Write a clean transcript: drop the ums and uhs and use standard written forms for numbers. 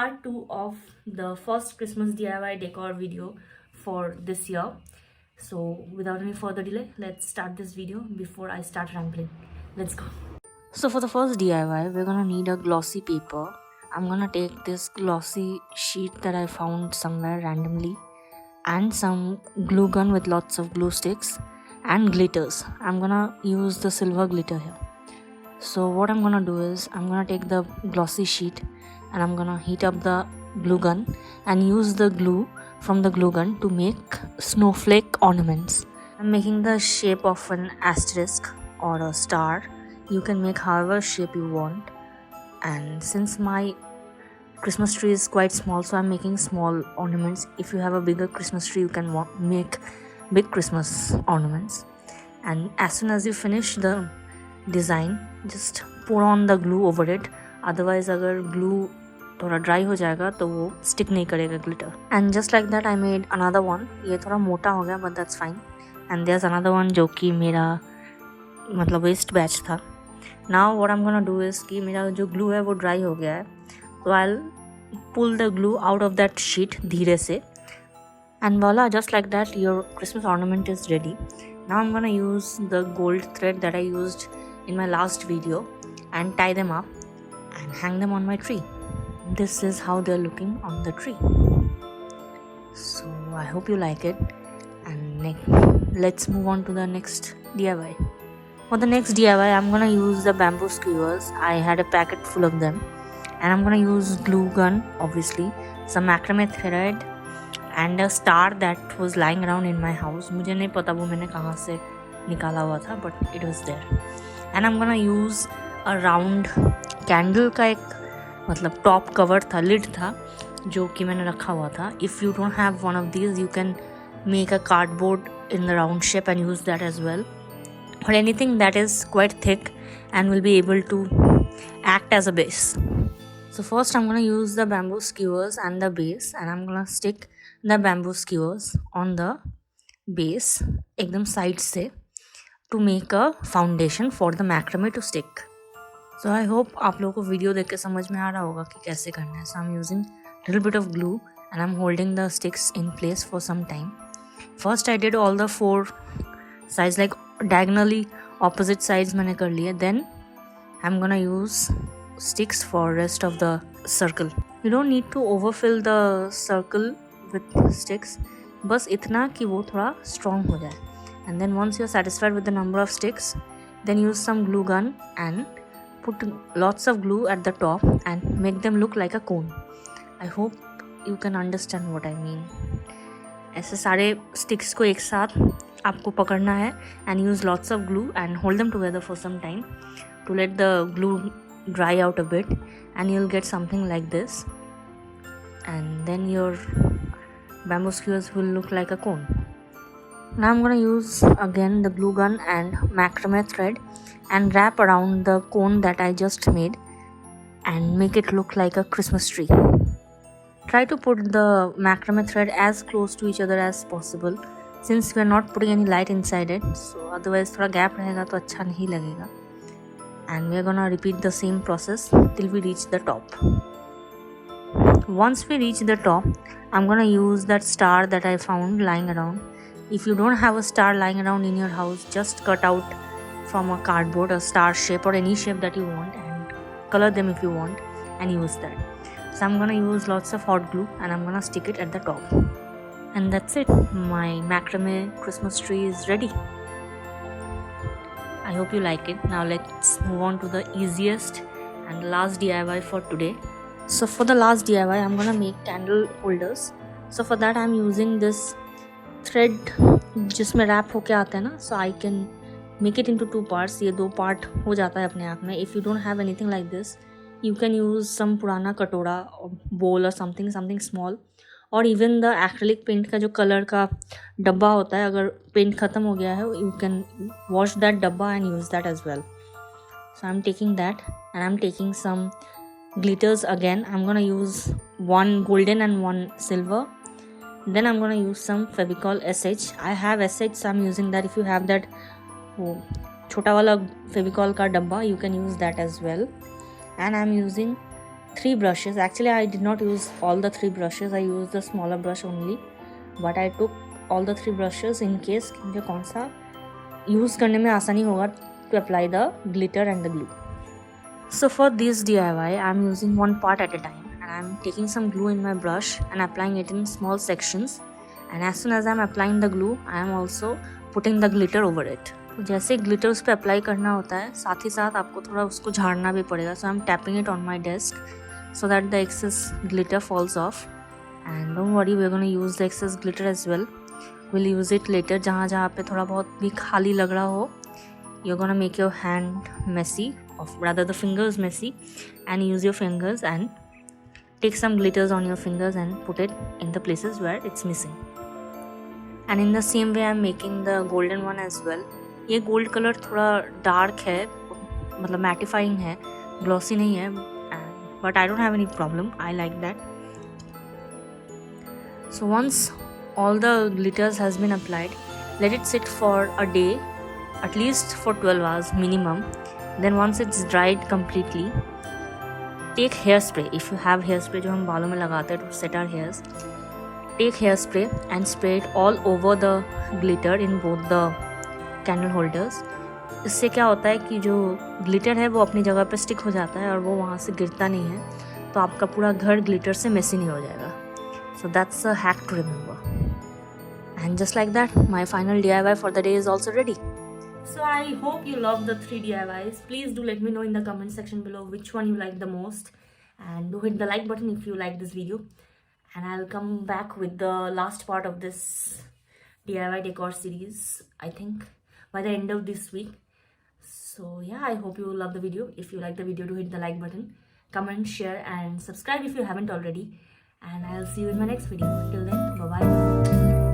part 2 of the first Christmas DIY decor video for this year. So without any further delay, let's start this video before I start rambling. Let's go. So for the first DIY, we're gonna need a glossy paper. I'm gonna take this glossy sheet that I found somewhere randomly and some glue gun with lots of glue sticks and glitters. I'm gonna use the silver glitter here. So what I'm gonna do is I'm gonna take the glossy sheet and I'm gonna heat up the glue gun and use the glue from the glue gun to make snowflake ornaments. I'm making the shape of an asterisk or a star. You can make however shape you want, and since my Christmas tree is quite small, so I'm making small ornaments. If you have a bigger Christmas tree, you can make big Christmas ornaments. And as soon as you finish the design, just pour on the glue over it. Otherwise अगर glue थोड़ा dry हो जाएगा तो वो stick नहीं करेगा glitter. And just like that I made another one. ये थोड़ा मोटा हो गया but that's fine. And there's another one जो कि मेरा मतलब waste batch था. Now what I'm gonna do is कि मेरा जो glue है वो dry हो गया है, तो I'll pull the glue out of that sheet धीरे से. And voila, just like that your Christmas ornament is ready. Now I'm gonna use the gold thread that I used in my last video and tie them up and hang them on my tree. This is how they're looking on the tree. So I hope you like it, and let's move on to the next DIY. For the next DIY, I'm gonna use the bamboo skewers. I had a packet full of them, and I'm gonna use glue gun, obviously, some macrame thread and a star that was lying around in my house. मुझे नहीं पता वो मैंने कहाँ से निकाला हुआ था, but it was there. And I'm gonna use a round candle का एक मतलब top cover था, lid था जो कि मैंने रखा हुआ था. If you don't have one of these, you can make a cardboard in the round shape and use that as well, or anything that is quite thick and will be able to act as a base. So first I'm gonna use the bamboo skewers and the base, and I'm gonna stick the bamboo skewers on the base एकदम side से to make a foundation for the macrame to stick. So I hope आप लोगों को video देख के समझ में आ रहा होगा कि कैसे करना है. So I'm using little bit of glue and I'm holding the sticks in place for some time. First I did all the 4 sides, like diagonally opposite sides मैंने कर लिए. Then I'm gonna use sticks for rest of the circle. You don't need to overfill the circle with sticks, बस इतना कि वो थोड़ा strong हो जाए. And then once you're satisfied with the number of sticks, then use some glue gun and put lots of glue at the top and make them look like a cone. I hope you can understand what I mean. ऐसे सारे sticks को एक साथ आपको पकड़ना है and use lots of glue and hold them together for some time to let the glue dry out a bit, and you'll get something like this, and then your bamboo skewers will look like a cone. Now I'm gonna use again the glue gun and macrame thread and wrap around the cone that I just made and make it look like a Christmas tree. Try to put the macrame thread as close to each other as possible, since we are not putting any light inside it, so otherwise थोड़ा gap रहेगा तो अच्छा नहीं लगेगा. And we are gonna repeat the same process till we reach the top. Once we reach the top, I'm gonna use that star that I found lying around. If you don't have a star lying around in your house, just cut out from a cardboard a star shape or any shape that you want and color them if you want and use that. So I'm gonna use lots of hot glue and I'm gonna stick it at the top. And that's it. My macrame Christmas tree is ready. I hope you like it. Now let's move on to the easiest and last DIY for today. So for the last DIY, I'm gonna make candle holders. So for that I'm using this thread जिसमें wrap होके आता है ना, so I can make it into 2 parts. ये 2 part हो जाता है अपने आप में. If you don't have anything like this, you can use some पुराना कटोरा or bowl or something small, or even the acrylic paint का जो कलर का डब्बा होता है, अगर पेंट ख़त्म हो गया है, you can wash that डब्बा and use that as well. So I'm taking that and I'm taking some glitters again. I'm gonna use 1 golden and 1 silver. Then I'm gonna use some Fevicol SH. I have SH, so I'm using that. If you have that छोटा वाला Fevicol का डब्बा, you can use that as well. And I'm using 3 brushes. Actually, I did not use all the 3 brushes. I used the smaller brush only. But I took all the 3 brushes in case मुझे कौन सा use करने में आसानी होगा to apply the glitter and the glue. So for this DIY, I am using one part at a time, and I am taking some glue in my brush and applying it in small sections. And as soon as I am applying the glue, I am also putting the glitter over it. तो जैसे glitter उस पर apply करना होता है, साथ ही साथ आपको थोड़ा उसको झाड़ना भी पड़ेगा. So I am tapping it on my desk so that the excess glitter falls off. And don't worry, we are going to use the excess glitter as well. We'll use it later. जहाँ जहाँ पे थोड़ा बहुत भी खाली लग रहा हो, you're going to make your hand messy, or rather the fingers messy, and use your fingers and take some glitters on your fingers and put it in the places where it's missing. And in the same way I'm making the golden one as well. ये gold colour थोड़ा dark है, मतलब mattifying है, glossy नहीं है, but I don't have any problem, I like that. So once all the glitters has been applied, let it sit for a day, at least for 12 hours minimum. Then once it's dried completely, take hairspray. If you have hairspray जो हम बालों में लगाते हैं to set our hairs, take hairspray and spray it all over the glitter in both the candle holders. इससे क्या होता है कि जो ग्लिटर है वो अपनी जगह पे स्टिक हो जाता है और वो वहाँ से गिरता नहीं है, तो आपका पूरा घर ग्लिटर से मेसी नहीं हो जाएगा. So that's a hack to remember. And just like that, my final DIY for the day is also ready. So I hope you love the 3 DIYs. Please do let me know in the comment section below which one you like the most, and do hit the like button if you like this video. And I'll come back with the last part of this DIY decor series, I think, by the end of this week. So yeah, I hope you love the video. If you like the video, do hit the like button, comment, share and subscribe if you haven't already. And I'll see you in my next video. Till then, bye bye.